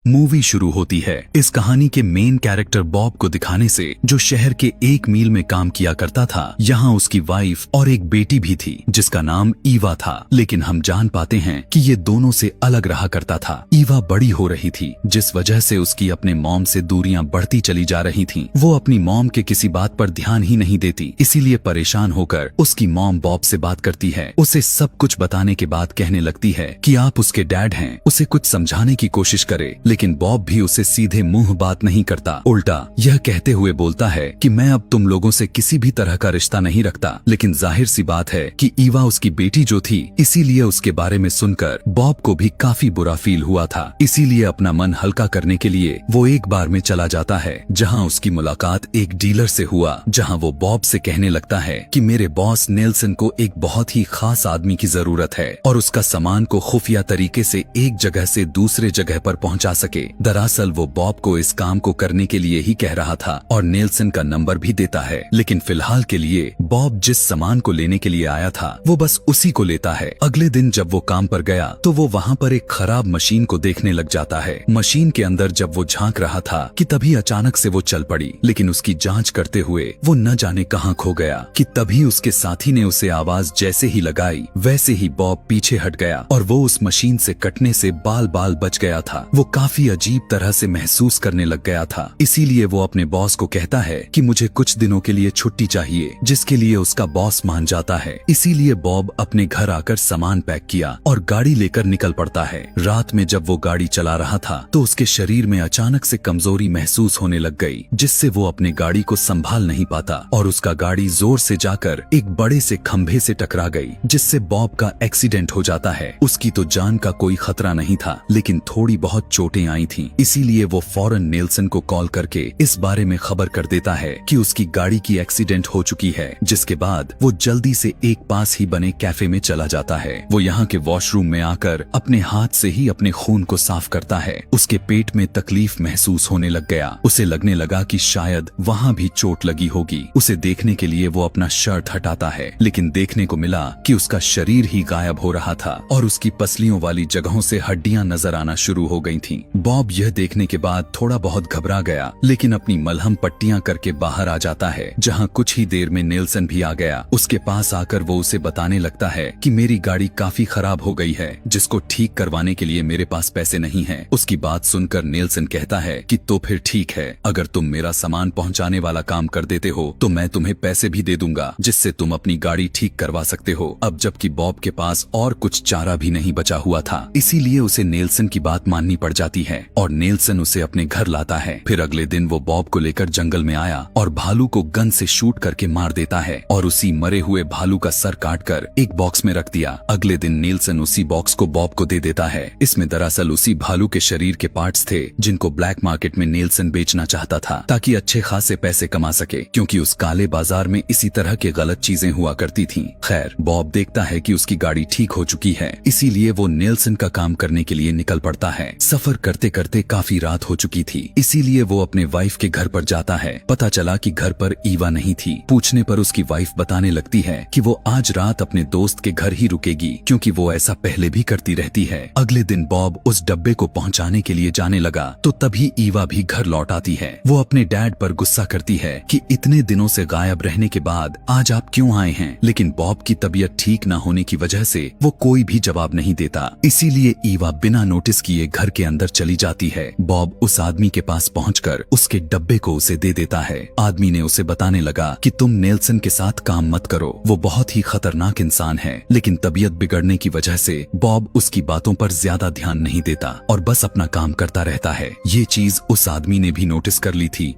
Movie शुरू होती है इस कहानी के मेन कैरेक्टर बॉब को दिखाने से, जो शहर के 1 मील में काम किया करता था। यहाँ उसकी वाइफ और एक बेटी भी थी जिसका नाम ईवा था, लेकिन हम जान पाते हैं कि ये दोनों से अलग रहा करता था। ईवा बड़ी हो रही थी, जिस वजह से उसकी अपने मॉम से दूरियां बढ़ती चली जा रही थीं। वो अपनी मॉम के किसी बात पर ध्यान ही नहीं देती, इसीलिए परेशान होकर उसकी मॉम बॉब से बात करती है। उसे सब कुछ बताने के बाद कहने लगती है कि आप उसके डैड हैं, उसे कुछ समझाने की कोशिश करे, लेकिन बॉब भी उसे सीधे मुंह बात नहीं करता। उल्टा यह कहते हुए बोलता है कि मैं अब तुम लोगों से किसी भी तरह का रिश्ता नहीं रखता। लेकिन जाहिर सी बात है कि ईवा उसकी बेटी जो थी, इसीलिए उसके बारे में सुनकर बॉब को भी काफी बुरा फील हुआ था। इसीलिए अपना मन हल्का करने के लिए वो एक बार में चला जाता है, जहाँ उसकी मुलाकात एक डीलर से हुआ, जहाँ वो बॉब से कहने लगता है कि मेरे बॉस नेल्सन को एक बहुत ही खास आदमी की जरूरत है और उसका सामान को खुफिया तरीके से एक जगह से दूसरे जगह पर पहुंचा सके। दरअसल वो बॉब को इस काम को करने के लिए ही कह रहा था और नेल्सन का नंबर भी देता है, लेकिन फिलहाल के लिए बॉब जिस सामान को लेने के लिए आया था वो बस उसी को लेता है। अगले दिन जब वो काम पर गया तो वो वहाँ पर एक खराब मशीन को देखने लग जाता है। मशीन के अंदर जब वो झांक रहा था कि तभी अचानक से वो चल पड़ी, लेकिन उसकी जांच करते हुए वो न जाने कहाँ खो गया कि तभी उसके साथी ने उसे आवाज जैसे ही लगाई, वैसे ही बॉब पीछे हट गया और वो उस मशीन से कटने से बाल बाल बच गया था। वो काफी अजीब तरह से महसूस करने लग गया था, इसीलिए वो अपने बॉस को कहता है कि मुझे कुछ दिनों के लिए छुट्टी चाहिए, जिसके लिए उसका बॉस मान जाता है। इसीलिए बॉब अपने घर आकर सामान पैक किया और गाड़ी लेकर निकल पड़ता है। रात में जब वो गाड़ी चला रहा था तो उसके शरीर में अचानक से कमजोरी महसूस होने लग गई, जिससे वो अपने गाड़ी को संभाल नहीं पाता और उसका गाड़ी जोर से जाकर एक बड़े से खंभे से टकरा गई, जिससे बॉब का एक्सीडेंट हो जाता है। उसकी तो जान का कोई खतरा नहीं था, लेकिन थोड़ी बहुत चोटें आई थीं। इसीलिए वो फौरन नेल्सन को कॉल करके इस बारे में खबर कर देता है कि उसकी गाड़ी की एक्सीडेंट हो चुकी है, जिसके बाद वो जल्दी से एक पास ही बने कैफे में चला जाता है। वो यहाँ के वॉशरूम में आकर अपने हाथ से ही अपने खून को साफ करता है। उसके पेट में तकलीफ महसूस होने लग गया। उसे लगने लगा कि शायद वहाँ भी चोट लगी होगी। उसे देखने के लिए वो अपना शर्ट हटाता है, लेकिन देखने को मिला कि उसका शरीर ही गायब हो रहा था और उसकी पसलियों वाली जगहों से हड्डियां नजर आना शुरू हो गई थीं। बॉब यह देखने के बाद थोड़ा बहुत घबरा गया, लेकिन अपनी मलहम पट्टियां करके बाहर आ जाता है, जहां कुछ ही देर में नेल्सन भी आ गया। उसके पास आकर वो उसे बताने लगता है कि मेरी गाड़ी काफी खराब हो गई है, जिसको ठीक करवाने के लिए मेरे पास पैसे नहीं हैं। उसकी बात सुनकर नेल्सन कहता है कि तो फिर ठीक है, अगर तुम मेरा सामान पहुंचाने वाला काम कर देते हो तो मैं तुम्हें पैसे भी दे दूंगा, जिससे तुम अपनी गाड़ी ठीक करवा सकते हो। अब जबकि बॉब के पास और कुछ चारा भी नहीं बचा हुआ था, इसीलिए उसे नेल्सन की बात माननी पड़ जाती है और नेल्सन उसे अपने घर लाता है। फिर अगले दिन वो बॉब को लेकर जंगल में आया और भालू को गन से शूट करके मार देता है और उसी मरे हुए भालू का सर काटकर एक बॉक्स में रख दिया। अगले दिन नेल्सन उसी बॉक्स को बॉब को दे देता है। इसमें दरअसल उसी भालू के शरीर के पार्ट्स थे, जिनको ब्लैक मार्केट में नेल्सन बेचना चाहता था, ताकि अच्छे खासे पैसे कमा सके, क्योंकि उस काले बाजार में इसी तरह की गलत चीजें हुआ करती थीं। खैर, बॉब देखता है कि उसकी गाड़ी ठीक हो चुकी है, इसीलिए वो नेल्सन का काम करने के लिए निकल पड़ता है। सफर करते करते काफी रात हो चुकी थी, इसीलिए वो अपने वाइफ के घर पर जाता है। पता चला कि घर पर ईवा नहीं थी। पूछने पर उसकी वाइफ बताने लगती है कि वो आज रात अपने दोस्त के घर ही रुकेगी, क्योंकि वो ऐसा पहले भी करती रहती है। अगले दिन बॉब उस डब्बे को पहुंचाने के लिए जाने लगा तो तभी ईवा भी घर लौट आती है। वो अपने डैड पर गुस्सा करती है कि इतने दिनों से गायब रहने के बाद आज आप क्यों आए हैं, लेकिन बॉब की तबीयत ठीक न होने की वजह से वो कोई भी जवाब नहीं देता। इसीलिए ईवा बिना नोटिस किए घर के अंदर चली जाती है। बॉब उस आदमी के पास पहुंचकर उसके डब्बे को उसे दे देता है। आदमी ने उसे बताने लगा कि तुम नेल्सन के साथ काम मत करो, वो बहुत ही खतरनाक इंसान है। लेकिन तबीयत बिगड़ने की वजह से बॉब उसकी बातों पर ज्यादा ध्यान नहीं देता और बस अपना काम करता रहता है। ये चीज उस आदमी ने भी नोटिस कर ली थी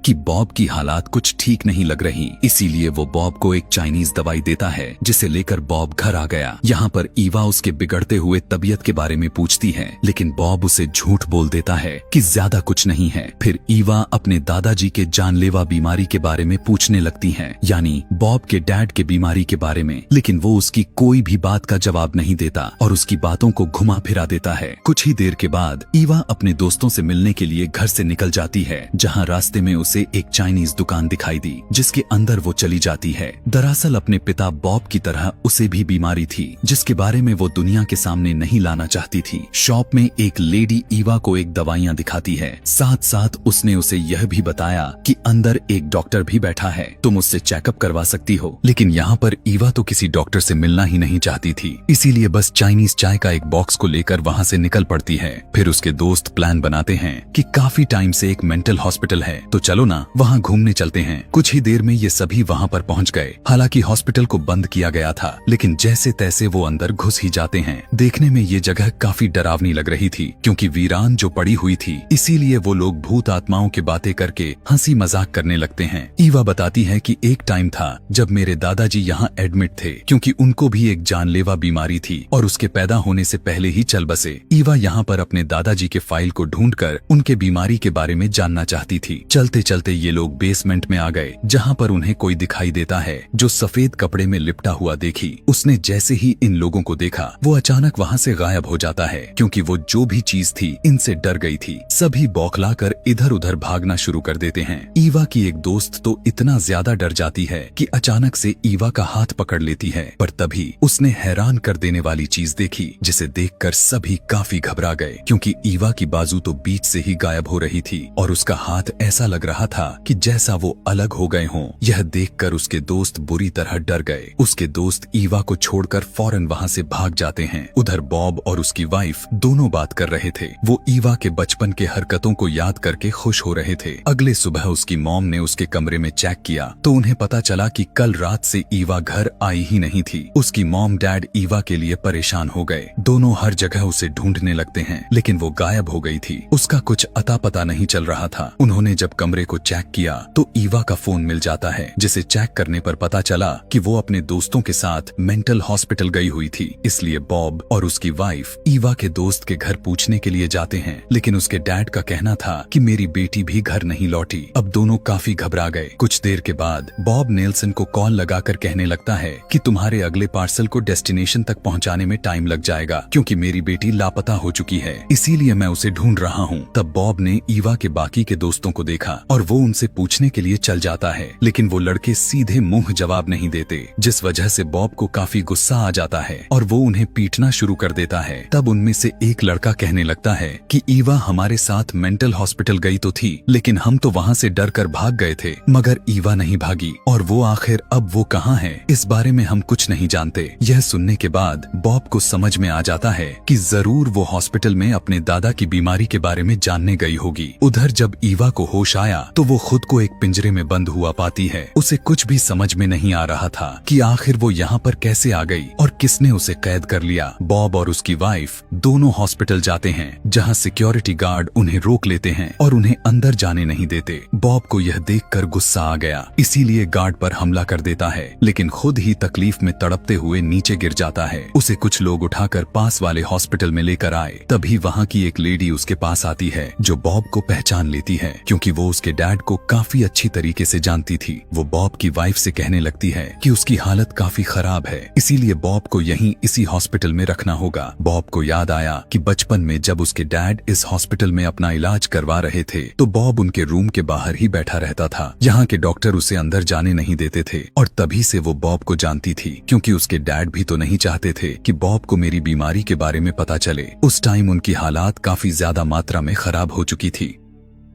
कि बॉब की हालात कुछ ठीक नहीं लग रही, इसीलिए वो बॉब को एक चाइनीज दवाई देता है, जिसे लेकर बॉब घर आ गया। यहाँ पर ईवा उसके बिगड़ते हुए तबीयत के बारे में पूछती है, लेकिन बॉब उसे झूठ बोल देता है कि ज्यादा कुछ नहीं है। फिर ईवा अपने दादाजी के जानलेवा बीमारी के बारे में पूछने लगती है, यानी बॉब के डैड के बीमारी के बारे में, लेकिन वो उसकी कोई भी बात का जवाब नहीं देता और उसकी बातों को घुमा फिरा देता है। कुछ ही देर के बाद ईवा अपने दोस्तों से मिलने के लिए घर से निकल जाती है, जहाँ रास्ते में उसे एक चाइनीज दुकान दिखाई दी जिसके अंदर वो चली जाती है। दरअसल अपने पिता बॉब की तरह उसे भी बीमारी थी जिसके बारे में वो दुनिया के सामने नहीं लाना चाहती थी। शॉप में एक लेडी ईवा को एक दवाइयाँ दिखाती है, साथ साथ उसने उसे यह भी बताया कि अंदर एक डॉक्टर भी बैठा है, तुम उससे चेकअप करवा सकती हो। लेकिन यहाँ पर ईवा तो किसी डॉक्टर से मिलना ही नहीं चाहती थी, इसीलिए बस चाइनीज चाय का एक बॉक्स को लेकर वहाँ से निकल पड़ती है। फिर उसके दोस्त प्लान बनाते हैं कि काफी टाइम से एक मेंटल हॉस्पिटल है तो चलो ना वहाँ घूमने चलते हैं। कुछ ही देर में ये सभी वहाँ पर पहुँच गए। हालांकि हॉस्पिटल को बंद किया गया था, लेकिन जैसे तैसे वो अंदर घुस ही जाते हैं। देखने में ये जगह काफी डरावनी लग रही थी क्योंकि वीरान जो पड़ी हुई थी, इसीलिए वो लोग भूत आत्माओं की बातें करके हंसी मजाक करने लगते हैं। ईवा बताती है कि एक टाइम था जब मेरे दादाजी यहाँ एडमिट थे क्योंकि उनको भी एक जानलेवा बीमारी थी और उसके पैदा होने से पहले ही चल बसे। ईवा यहाँ पर अपने दादाजी के फाइल को ढूंढकर उनके बीमारी के बारे में जानना चाहती थी। चलते चलते ये लोग बेसमेंट में आ गए जहाँ पर उन्हें कोई दिखाई देता है जो सफेद कपड़े में लिपटा हुआ देखी। उसने जैसे ही इन लोगों को देखा वो अचानक वहाँ से गायब हो जाता है क्योंकि वो जो भी चीज थी इनसे डर गई थी। सभी बौखलाकर इधर उधर भागना शुरू कर देते हैं। ईवा की एक दोस्त तो इतना ज्यादा डर जाती है कि अचानक से ईवा का हाथ पकड़ लेती है, पर तभी उसने हैरान कर देने वाली चीज देखी जिसे देखकर सभी काफी घबरा गए क्योंकि ईवा की बाजू तो बीच से ही गायब हो रही थी और उसका हाथ ऐसा लग रहा था कि जैसा वो अलग हो गए हों। यह देखकर उसके दोस्त बुरी तरह डर गए। उसके दोस्त ईवा को छोड़कर फौरन वहाँ से भाग जाते हैं। उधर बॉब और उसकी वाइफ दोनों बात कर रहे थे। वो ईवा के बचपन के हरकतों को याद करके खुश हो रहे थे। अगले सुबह उसकी मॉम ने उसके कमरे में चेक किया तो उन्हें पता चला कि कल रात से ईवा घर आई ही नहीं थी। उसकी मॉम डैड ईवा के लिए परेशान हो गए। दोनों हर जगह उसे ढूंढने लगते हैं लेकिन वो गायब हो गई थी। उसका कुछ अता पता नहीं चल रहा था। उन्होंने जब कमरे को चेक किया तो ईवा का फोन मिल जाता है जिसे चेक करने पर पता चला कि वो अपने दोस्तों के साथ मेंटल हॉस्पिटल गई हुई थी। इसलिए बॉब और उसकी वाइफ ईवा के दोस्त के घर पूछने के लिए जाते हैं, लेकिन उसके डैड का कहना था कि मेरी बेटी भी घर नहीं लौटी। अब दोनों काफी घबरा गए। कुछ देर के बाद बॉब नेल्सन को कॉल लगाकर कहने लगता है कि तुम्हारे अगले पार्सल को डेस्टिनेशन तक पहुंचाने में टाइम लग जाएगा क्योंकि मेरी बेटी लापता हो चुकी है, इसीलिए मैं उसे ढूंढ रहा हूँ। तब बॉब ने ईवा के बाकी के दोस्तों को देखा और वो उनसे पूछने के लिए चल जाता है, लेकिन वो लड़के सीधे मुंह जवाब नहीं देते, जिस वजह से बॉब को काफी गुस्सा आ जाता है और वो उन्हें पीटना शुरू कर देता है। तब उनमें से एक लड़का कहने लगता है कि ईवा हमारे साथ मेंटल हॉस्पिटल गई तो थी, लेकिन हम तो वहाँ से डर कर भाग गए थे, मगर ईवा नहीं भागी और वो आखिर अब वो कहाँ है इस बारे में हम कुछ नहीं जानते। यह सुनने के बाद बॉब को समझ में आ जाता है कि जरूर वो हॉस्पिटल में अपने दादा की बीमारी के बारे में जानने गई होगी। उधर जब ईवा को होश आया तो वो खुद को एक पिंजरे में बंद हुआ पाती है। उसे कुछ भी समझ में नहीं आ रहा था कि आखिर वो यहाँ पर कैसे आ गई और किसने उसे कैद कर लिया। बॉब और उसकी वाइफ दोनों हॉस्पिटल जाते हैं जहाँ सिक्योरिटी गार्ड उन्हें रोक लेते हैं और उन्हें अंदर जाने नहीं देते। बॉब को यह देखकर गुस्सा आ गया, इसीलिए गार्ड पर हमला कर देता है, लेकिन खुद ही तकलीफ में तड़पते हुए नीचे गिर जाता है। उसे कुछ लोग उठाकर पास वाले हॉस्पिटल में लेकर आए। तभी वहाँ की एक लेडी उसके पास आती है जो बॉब को पहचान लेती है क्योंकि वो उसके डैड को काफी अच्छी तरीके से जानती थी। वो बॉब की वाइफ से कहने लगती है कि उसकी हालत काफी खराब है, इसीलिए बॉब को यहीं इसी हॉस्पिटल में रखना होगा। बॉब को याद आया कि बचपन में जब उसके डैड इस हॉस्पिटल में अपना इलाज करवा रहे थे तो बॉब उनके रूम के बाहर ही बैठा रहता था। यहाँ के डॉक्टर उसे अंदर जाने नहीं देते थे और तभी से वो बॉब को जानती थी क्योंकि उसके डैड भी तो नहीं चाहते थे कि बॉब को मेरी बीमारी के बारे में पता चले। उस टाइम उनकी हालात काफी ज्यादा मात्रा में खराब हो चुकी थी।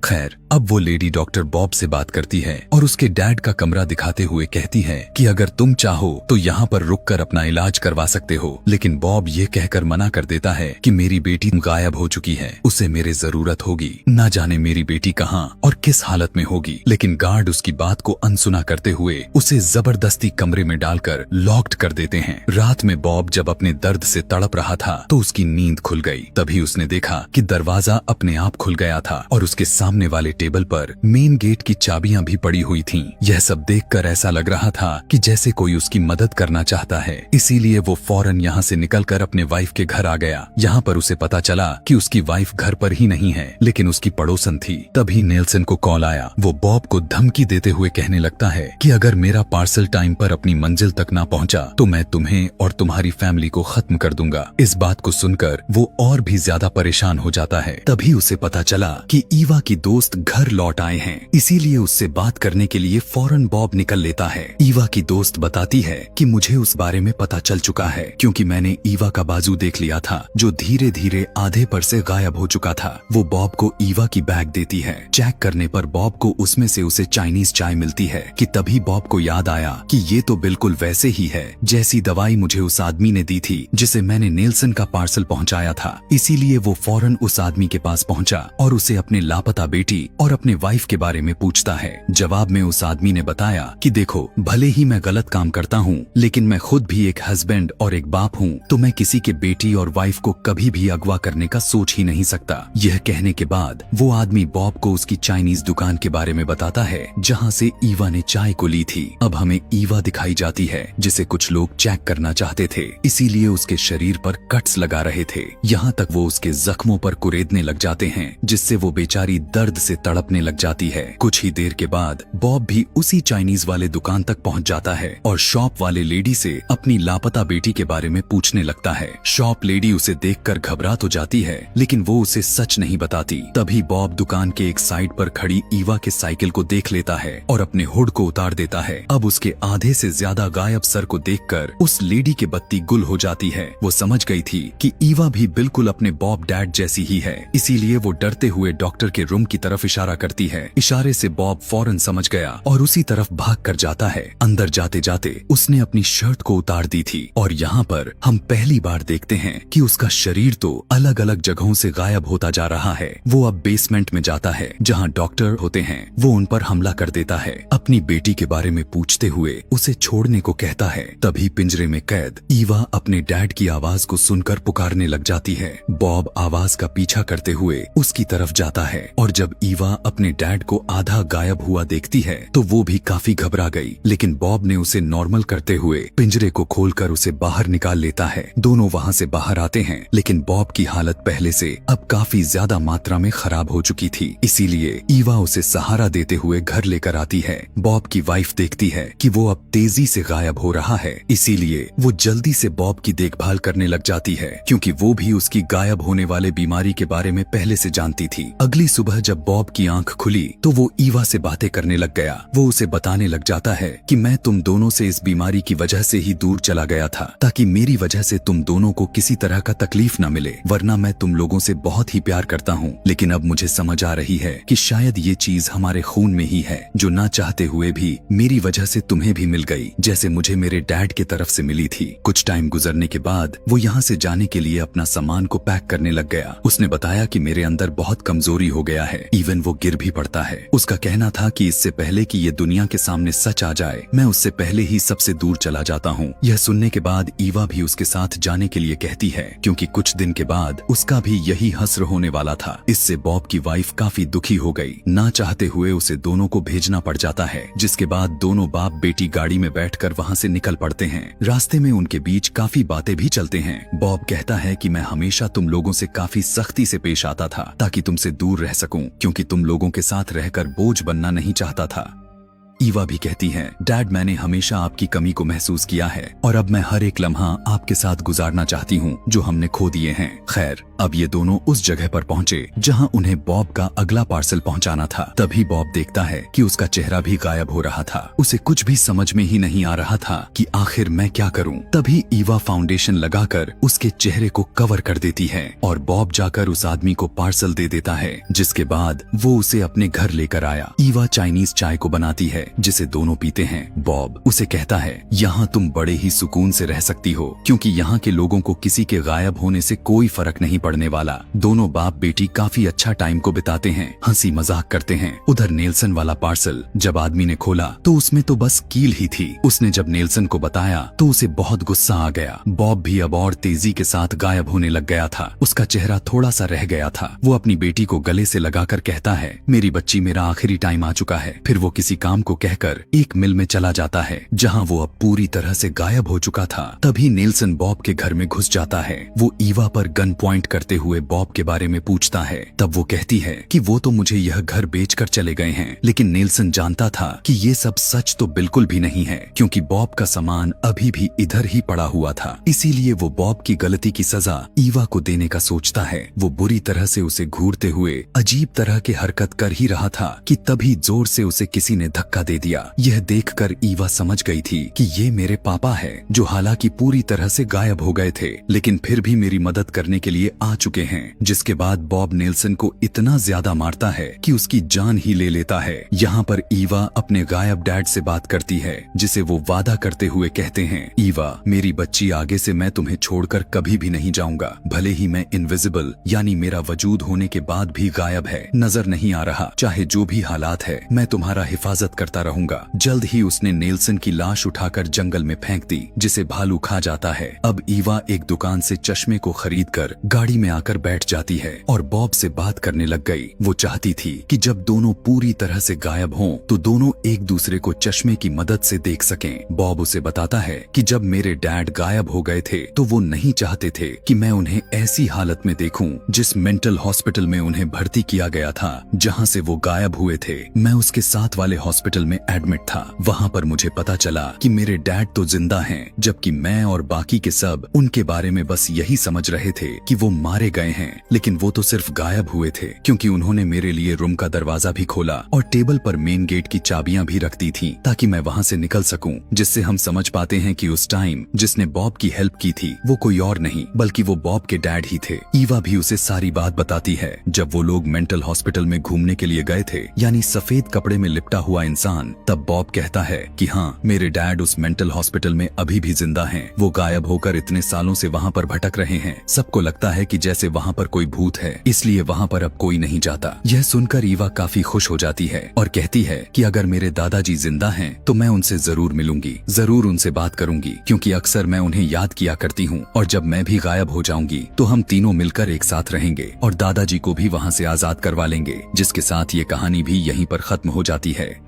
खैर, अब वो लेडी डॉक्टर बॉब से बात करती है और उसके डैड का कमरा दिखाते हुए कहती है कि अगर तुम चाहो तो यहाँ पर रुककर अपना इलाज करवा सकते हो, लेकिन बॉब ये कहकर मना कर देता है कि मेरी बेटी गायब हो चुकी है, उसे मेरी जरूरत होगी, ना जाने मेरी बेटी कहाँ और किस हालत में होगी। लेकिन गार्ड उसकी बात को अनसुना करते हुए उसे जबरदस्ती कमरे में डालकर लॉक्ड कर देते हैं। रात में बॉब जब अपने दर्द से तड़प रहा था तो उसकी नींद खुल गई। तभी उसने देखा कि दरवाजा अपने आप खुल गया था और उसके सामने वाले टेबल पर मेन गेट की चाबियां भी पड़ी हुई थीं। यह सब देखकर ऐसा लग रहा था कि जैसे कोई उसकी मदद करना चाहता है, इसीलिए वो फौरन यहाँ से निकलकर अपने वाइफ के घर आ गया। यहाँ पर उसे पता चला कि उसकी वाइफ घर पर ही नहीं है, लेकिन उसकी पड़ोसन थी। तभी नेल्सन को कॉल आया। वो बॉब को धमकी देते हुए कहने लगता है कि अगर मेरा पार्सल टाइम पर अपनी मंजिल तक ना पहुँचा तो मैं तुम्हें और तुम्हारी फैमिली को खत्म कर दूंगा। इस बात को सुनकर वो और भी ज्यादा परेशान हो जाता है। तभी उसे पता चला कि ईवा की दोस्त घर लौट आए हैं, इसीलिए उससे बात करने के लिए फौरन बॉब निकल लेता है। ईवा की दोस्त बताती है कि मुझे उस बारे में पता चल चुका है, क्योंकि मैंने ईवा का बाजू देख लिया था जो धीरे धीरे आधे पर से गायब हो चुका था। वो बॉब को ईवा की बैग देती है। चेक करने पर बॉब को उसमें से उसे चाइनीज चाय मिलती है कि तभी बॉब को याद आया कि ये तो बिल्कुल वैसे ही है जैसी दवाई मुझे उस आदमी ने दी थी जिसे मैंने नेल्सन का पार्सल पहुंचाया था। इसीलिए वो फौरन उस आदमी के पास पहुंचा और उसे अपने लापता बेटी और अपने वाइफ के बारे में पूछता है। जवाब में उस आदमी ने बताया कि देखो, भले ही मैं गलत काम करता हूँ, लेकिन मैं खुद भी एक हस्बैंड और एक बाप हूँ, तो मैं किसी के बेटी और वाइफ को कभी भी अगवा करने का सोच ही नहीं सकता। यह कहने के बाद वो आदमी बॉब को उसकी चाइनीज दुकान के बारे में बताता है जहाँ से ईवा ने चाय को ली थी। अब हमें ईवा दिखाई जाती है जिसे कुछ लोग चेक करना चाहते थे, इसीलिए उसके शरीर पर कट्स लगा रहे थे। यहाँ तक वो उसके जख्मों पर कुरेदने लग जाते हैं, जिससे वो बेचारी दर्द से तड़पने लग जाती है। कुछ ही देर के बाद बॉब भी उसी चाइनीज वाले दुकान तक पहुँच जाता है और शॉप वाले लेडी से अपनी लापता बेटी के बारे में पूछने लगता है। शॉप लेडी उसे देखकर घबरा तो जाती है, लेकिन वो उसे सच नहीं बताती। तभी बॉब दुकान के एक साइड पर खड़ी ईवा के साइकिल को देख लेता है और अपने हुड को उतार देता है। अब उसके आधे से ज्यादा गायब सर को देखकर उस लेडी की बत्ती गुल हो जाती है। वो समझ गई थी कि ईवा भी बिल्कुल अपने बॉब डैड जैसी ही है, इसीलिए वो डरते हुए डॉक्टर के रूम की तरफ इशारा करती है। इशारे से बॉब फौरन समझ गया और उसी तरफ भाग कर जाता है। अंदर जाते जाते उसने अपनी शर्ट को उतार दी थी और यहाँ पर हम पहली बार देखते हैं कि उसका शरीर तो अलग अलग जगहों से गायब होता जा रहा है। वो अब बेसमेंट में जाता है जहाँ डॉक्टर होते हैं। वो उन पर हमला कर देता है। अपनी बेटी के बारे में पूछते हुए उसे छोड़ने को कहता है। तभी पिंजरे में कैद ईवा अपने डैड की आवाज को सुनकर पुकारने लग जाती है। बॉब आवाज का पीछा करते हुए उसकी तरफ जाता है और जब ईवा अपने डैड को आधा गायब हुआ देखती है तो वो भी काफी घबरा गई, लेकिन बॉब ने उसे नॉर्मल करते हुए पिंजरे को खोलकर उसे बाहर निकाल लेता है। दोनों वहाँ से बाहर आते हैं, लेकिन बॉब की हालत पहले से अब काफी ज्यादा मात्रा में खराब हो चुकी थी, इसीलिए ईवा उसे सहारा देते हुए घर लेकर आती है। बॉब की वाइफ देखती है कि वो अब तेजी से गायब हो रहा है, इसीलिए वो जल्दी से बॉब की देखभाल करने लग जाती है, क्योंकि वो भी उसकी गायब होने वाले बीमारी के बारे में पहले से जानती थी। अगली सुबह जब बॉब की आंख खुली तो वो ईवा से बातें करने लग गया। वो उसे बताने लग जाता है कि मैं तुम दोनों से इस बीमारी की वजह से ही दूर चला गया था, ताकि मेरी वजह से तुम दोनों को किसी तरह का तकलीफ न मिले, वरना मैं तुम लोगों से बहुत ही प्यार करता हूँ। लेकिन अब मुझे समझ आ रही है कि शायद ये चीज हमारे खून में ही है, जो ना चाहते हुए भी मेरी वजह से तुम्हें भी मिल गई, जैसे मुझे मेरे डैड की तरफ से मिली थी। कुछ टाइम गुजरने के बाद वो यहाँ से जाने के लिए अपना सामान को पैक करने लग गया। उसने बताया कि मेरे अंदर बहुत कमजोरी हो गया है, इवन वो गिर भी पड़ता है। उसका कहना था कि इससे पहले कि ये दुनिया के सामने सच आ जाए, मैं उससे पहले ही सबसे दूर चला जाता हूँ। यह सुनने के बाद ईवा भी उसके साथ जाने के लिए कहती है, क्योंकि कुछ दिन के बाद उसका भी यही हस्र होने वाला था। इससे बॉब की वाइफ काफी दुखी हो गई। ना चाहते हुए उसे दोनों को भेजना पड़ जाता है, जिसके बाद दोनों बाप बेटी गाड़ी में बैठकर वहाँ से निकल पड़ते हैं। रास्ते में उनके बीच काफी बातें भी चलते हैं। बॉब कहता है कि मैं हमेशा तुम लोगों से काफी सख्ती से पेश आता था ताकि तुमसे दूर रह सकूं, क्योंकि तुम लोगों के साथ रहकर बोझ बनना नहीं चाहता था। ईवा भी कहती है, डैड मैंने हमेशा आपकी कमी को महसूस किया है और अब मैं हर एक लम्हा आपके साथ गुजारना चाहती हूँ जो हमने खो दिए हैं। खैर, अब ये दोनों उस जगह पर पहुँचे जहाँ उन्हें बॉब का अगला पार्सल पहुँचाना था। तभी बॉब देखता है कि उसका चेहरा भी गायब हो रहा था। उसे कुछ भी समझ में ही नहीं आ रहा था कि आखिर मैं क्या करूँ। तभी ईवा फाउंडेशन लगाकर उसके चेहरे को कवर कर देती है और बॉब जाकर उस आदमी को पार्सल दे देता है, जिसके बाद वो उसे अपने घर लेकर आया। ईवा चाइनीज चाय को बनाती है जिसे दोनों पीते हैं। बॉब उसे कहता है, यहाँ तुम बड़े ही सुकून से रह सकती हो, क्योंकि यहाँ के लोगों को किसी के गायब होने से कोई फर्क नहीं पड़ने वाला। दोनों बाप बेटी काफी अच्छा टाइम को बिताते हैं, हंसी मजाक करते हैं। उधर नेल्सन वाला पार्सल जब आदमी ने खोला तो उसमें तो बस कील ही थी। उसने जब नेल्सन को बताया तो उसे बहुत गुस्सा आ गया। बॉब भी अब और तेजी के साथ गायब होने लग गया था। उसका चेहरा थोड़ा सा रह गया था। वो अपनी बेटी को गले से लगाकर कहता है, मेरी बच्ची, मेरा आखिरी टाइम आ चुका है। फिर वो किसी काम को कहकर एक मिल में चला जाता है जहां वो अब पूरी तरह से गायब हो चुका था। तभी नेल्सन बॉब के घर में घुस जाता है। वो ईवा पर गन पॉइंट करते हुए बॉब के बारे में पूछता है। तब वो कहती है कि वो तो मुझे यह घर बेचकर चले गए हैं, लेकिन नेल्सन जानता था कि ये सब सच तो बिल्कुल भी नहीं है, क्योंकि बॉब का सामान अभी भी इधर ही पड़ा हुआ था। इसीलिए वो बॉब की गलती की सजा ईवा को देने का सोचता है। वो बुरी तरह से उसे घूरते हुए अजीब तरह की हरकत कर ही रहा था कि तभी जोर से उसे किसी ने धक्का दे दिया। यह देखकर ईवा समझ गई थी कि ये मेरे पापा है, जो हालांकि पूरी तरह से गायब हो गए थे, लेकिन फिर भी मेरी मदद करने के लिए आ चुके हैं। जिसके बाद बॉब नेल्सन को इतना ज्यादा मारता है कि उसकी जान ही ले लेता है। यहाँ पर ईवा अपने गायब डैड से बात करती है, जिसे वो वादा करते हुए कहते हैं, ईवा मेरी बच्ची, आगे से मैं तुम्हें छोड़कर कभी भी नहीं जाऊंगा। भले ही मैं इनविजिबल यानी मेरा वजूद होने के बाद भी गायब है, नजर नहीं आ रहा, चाहे जो भी हालात है, मैं तुम्हारा हिफाजत करता रहूंगा। जल्द ही उसने नेल्सन की लाश उठाकर जंगल में फेंक दी, जिसे भालू खा जाता है। अब ईवा एक दुकान से चश्मे को खरीदकर गाड़ी में आकर बैठ जाती है और बॉब से बात करने लग गई। वो चाहती थी कि जब दोनों पूरी तरह से गायब हों तो दोनों एक दूसरे को चश्मे की मदद से देख सकें। बॉब उसे बताता है कि जब मेरे डैड गायब हो गए थे तो वो नहीं चाहते थे कि मैं उन्हें ऐसी हालत में देखूं जिस मेंटल हॉस्पिटल में उन्हें भर्ती किया गया था, जहां से वो गायब हुए थे। मैं उसके साथ वाले हॉस्पिटल में एडमिट था। वहां पर मुझे पता चला कि मेरे डैड तो जिंदा हैं, जबकि मैं और बाकी के सब उनके बारे में बस यही समझ रहे थे कि वो मारे गए हैं, लेकिन वो तो सिर्फ गायब हुए थे, क्योंकि उन्होंने मेरे लिए रूम का दरवाजा भी खोला और टेबल पर मेन गेट की चाबियां भी रख दी थी ताकि मैं वहां से निकल सकूं। जिससे हम समझ पाते हैं कि उस टाइम जिसने बॉब की हेल्प की थी वो कोई और नहीं बल्कि वो बॉब के डैड ही थे। ईवा भी उसे सारी बात बताती है। जब वो लोग मेंटल हॉस्पिटल में घूमने के लिए गए थे, यानी सफेद कपड़े में लिपटा हुआ इंसान, तब बॉब कहता है कि हाँ, मेरे डैड उस मेंटल हॉस्पिटल में अभी भी जिंदा हैं। वो गायब होकर इतने सालों से वहाँ पर भटक रहे हैं। सबको लगता है कि जैसे वहाँ पर कोई भूत है, इसलिए वहाँ पर अब कोई नहीं जाता। यह सुनकर ईवा काफी खुश हो जाती है और कहती है कि अगर मेरे दादाजी जिंदा हैं तो मैं उनसे जरूर मिलूंगी, जरूर उनसे बात करूंगी, क्योंकि अक्सर मैं उन्हें याद किया करती हूँ। और जब मैं भी गायब हो जाऊंगी तो हम तीनों मिलकर एक साथ रहेंगे और दादाजी को भी वहाँ से आजाद करवा लेंगे। जिसके साथ ये कहानी भी यहीं पर खत्म हो जाती है।